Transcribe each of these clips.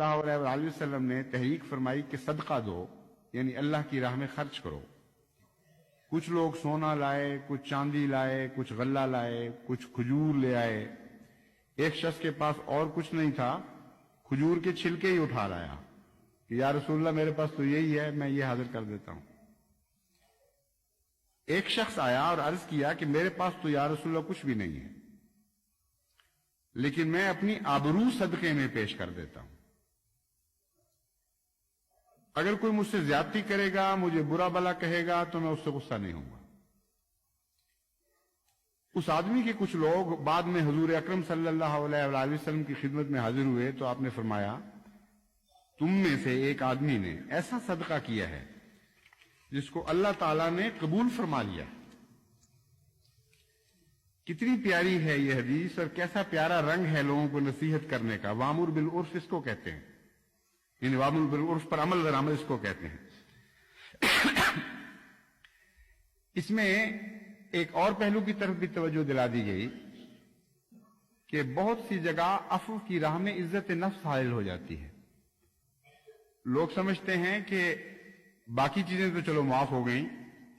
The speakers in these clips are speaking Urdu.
اللہ علیہ وسلم نے تحریک فرمائی کہ صدقہ دو، یعنی اللہ کی راہ میں خرچ کرو۔ کچھ لوگ سونا لائے، کچھ چاندی لائے، کچھ غلہ لائے، کچھ کھجور لے آئے۔ ایک شخص کے پاس اور کچھ نہیں تھا، کھجور کے چھلکے ہی اٹھا لایا کہ یا رسول اللہ میرے پاس تو یہی ہے، میں یہ حاضر کر دیتا ہوں۔ ایک شخص آیا اور عرض کیا کہ میرے پاس تو یا رسول اللہ کچھ بھی نہیں ہے، لیکن میں اپنی آبرو صدقے میں پیش کر دیتا ہوں۔ اگر کوئی مجھ سے زیادتی کرے گا، مجھے برا بلا کہے گا تو میں اس سے غصہ نہیں ہوں گا۔ اس آدمی کے کچھ لوگ بعد میں حضور اکرم صلی اللہ علیہ وآلہ وسلم کی خدمت میں حاضر ہوئے تو آپ نے فرمایا تم میں سے ایک آدمی نے ایسا صدقہ کیا ہے جس کو اللہ تعالیٰ نے قبول فرما لیا۔ کتنی پیاری ہے یہ حدیث اور کیسا پیارا رنگ ہے لوگوں کو نصیحت کرنے کا۔ وامر بالعرف اس کو کہتے ہیں، یعنی وامر بالعرف پر عمل درآمد اس کو کہتے ہیں۔ اس میں ایک اور پہلو کی طرف بھی توجہ دلا دی گئی کہ بہت سی جگہ عفو کی راہ میں عزت نفس حائل ہو جاتی ہے۔ لوگ سمجھتے ہیں کہ باقی چیزیں تو چلو معاف ہو گئیں،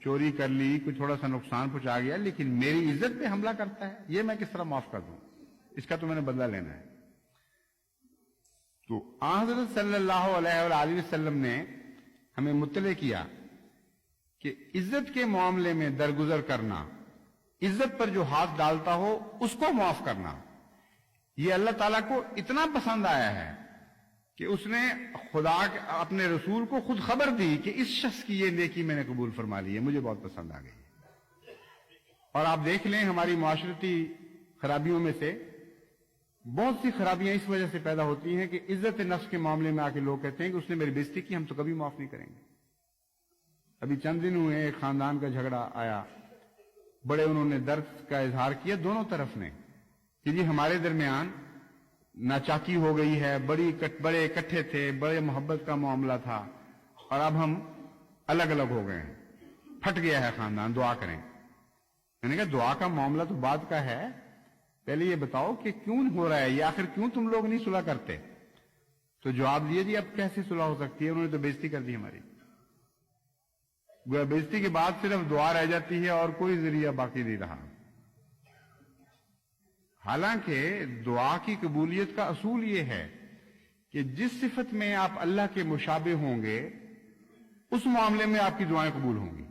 چوری کر لی، کوئی تھوڑا سا نقصان پہنچا گیا، لیکن میری عزت پہ حملہ کرتا ہے، یہ میں کس طرح معاف کر دوں، اس کا تو میں نے بدلہ لینا ہے۔ تو حضرت صلی اللہ علیہ وآلہ وسلم نے ہمیں مطلع کیا کہ عزت کے معاملے میں درگزر کرنا، عزت پر جو ہاتھ ڈالتا ہو اس کو معاف کرنا، یہ اللہ تعالیٰ کو اتنا پسند آیا ہے کہ اس نے خدا اپنے رسول کو خود خبر دی کہ اس شخص کی یہ نیکی میں نے قبول فرما لی ہے، مجھے بہت پسند آ گئی۔ اور آپ دیکھ لیں ہماری معاشرتی خرابیوں میں سے بہت سی خرابیاں اس وجہ سے پیدا ہوتی ہیں کہ عزت نفس کے معاملے میں آ کے لوگ کہتے ہیں کہ اس نے میری بےزتی کی، ہم تو کبھی معاف نہیں کریں گے۔ ابھی چند دن ہوئے ایک خاندان کا جھگڑا آیا، بڑے انہوں نے درد کا اظہار کیا دونوں طرف نے کہ جی ہمارے درمیان ناچاکی ہو گئی ہے، بڑے اکٹھے تھے، بڑے محبت کا معاملہ تھا اور اب ہم الگ الگ ہو گئے ہیں، پھٹ گیا ہے خاندان، دعا کریں۔ میں نے کہا دعا کا معاملہ تو بعد کا ہے، پہلے یہ بتاؤ کہ کیوں ہو رہا ہے یہ، آخر کیوں تم لوگ نہیں صلح کرتے؟ تو جواب دیا جی اب کیسے صلح ہو سکتی ہے، انہوں نے تو بےزتی کر دی ہماری۔ گویا بےزتی کے بعد صرف دعا رہ جاتی ہے اور کوئی ذریعہ باقی نہیں رہا۔ حالانکہ دعا کی قبولیت کا اصول یہ ہے کہ جس صفت میں آپ اللہ کے مشابہ ہوں گے اس معاملے میں آپ کی دعائیں قبول ہوں گی۔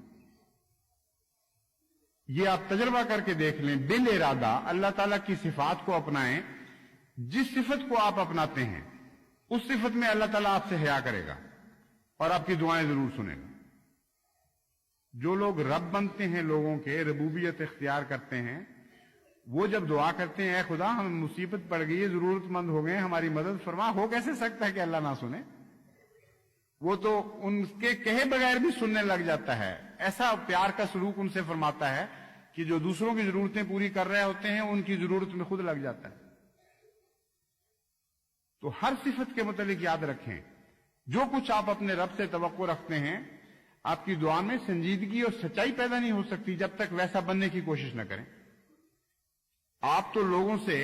یہ آپ تجربہ کر کے دیکھ لیں، بل ارادہ اللہ تعالیٰ کی صفات کو اپنائیں، جس صفت کو آپ اپناتے ہیں اس صفت میں اللہ تعالیٰ آپ سے حیا کرے گا اور آپ کی دعائیں ضرور سنے گا۔ جو لوگ رب بنتے ہیں، لوگوں کے ربوبیت اختیار کرتے ہیں، وہ جب دعا کرتے ہیں اے خدا ہمیں مصیبت پڑ گئی ہے، ضرورت مند ہو گئے، ہماری مدد فرما، ہو کیسے سکتا ہے کہ اللہ نہ سنے؟ وہ تو ان کے کہے بغیر بھی سننے لگ جاتا ہے۔ ایسا پیار کا سلوک ان سے فرماتا ہے کہ جو دوسروں کی ضرورتیں پوری کر رہے ہوتے ہیں ان کی ضرورت میں خود لگ جاتا ہے۔ تو ہر صفت کے متعلق یاد رکھیں، جو کچھ آپ اپنے رب سے توقع رکھتے ہیں، آپ کی دعا میں سنجیدگی اور سچائی پیدا نہیں ہو سکتی جب تک ویسا بننے کی کوشش نہ کریں۔ آپ تو لوگوں سے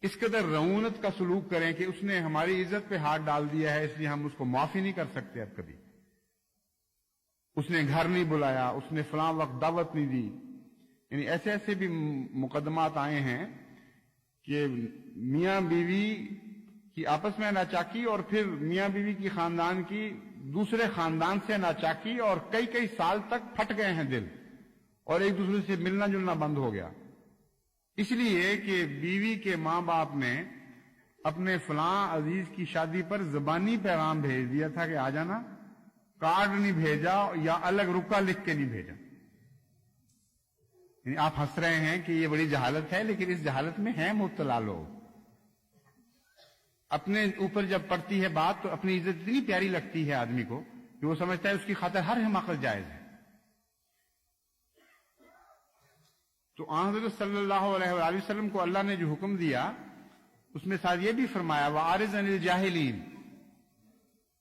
اس قدر رعونت کا سلوک کریں کہ اس نے ہماری عزت پہ ہاتھ ڈال دیا ہے اس لیے ہم اس کو معافی نہیں کر سکتے اب کبھی، اس نے گھر نہیں بلایا، اس نے فلاں وقت دعوت نہیں دی۔ یعنی ایسے ایسے بھی مقدمات آئے ہیں کہ میاں بیوی کی آپس میں ناچاکی اور پھر میاں بیوی کی خاندان کی دوسرے خاندان سے ناچاکی اور کئی سال تک پھٹ گئے ہیں دل اور ایک دوسرے سے ملنا جلنا بند ہو گیا، اس لیے کہ بیوی کے ماں باپ نے اپنے فلاں عزیز کی شادی پر زبانی پیغام بھیج دیا تھا کہ آ جانا، کارڈ نہیں بھیجا یا الگ رکا لکھ کے نہیں بھیجا۔ یعنی آپ ہنس رہے ہیں کہ یہ بڑی جہالت ہے، لیکن اس جہالت میں ہیں مبتلا لوگ۔ اپنے اوپر جب پڑتی ہے بات تو اپنی عزت اتنی پیاری لگتی ہے آدمی کو کہ وہ سمجھتا ہے اس کی خاطر ہر حماقت جائز ہے۔ تو حضرت صلی اللہ علیہ وآلہ وسلم کو اللہ نے جو حکم دیا اس میں ساتھ یہ بھی فرمایا وَأَعْرِضْ عَنِ الْجَاهِلِينَ،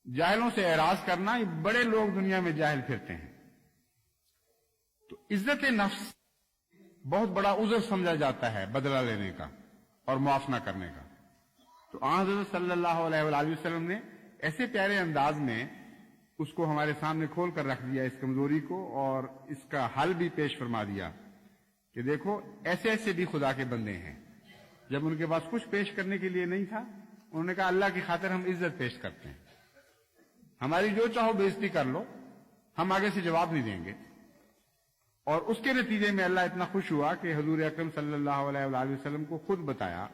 جاہلوں سے اعراض کرنا، یہ بڑے لوگ دنیا میں جاہل پھرتے ہیں۔ تو عزت نفس بہت بڑا عذر سمجھا جاتا ہے بدلہ لینے کا اور معاف نہ کرنے کا۔ تو حضرت صلی اللہ علیہ وآلہ وسلم نے ایسے پیارے انداز میں اس کو ہمارے سامنے کھول کر رکھ دیا اس کمزوری کو، اور اس کا حل بھی پیش فرما دیا کہ دیکھو ایسے ایسے بھی خدا کے بندے ہیں، جب ان کے پاس کچھ پیش کرنے کے لیے نہیں تھا انہوں نے کہا اللہ کی خاطر ہم عزت پیش کرتے ہیں، ہماری جو چاہو بےزتی کر لو، ہم آگے سے جواب نہیں دیں گے۔ اور اس کے نتیجے میں اللہ اتنا خوش ہوا کہ حضور اکرم صلی اللہ علیہ وآلہ وسلم کو خود بتایا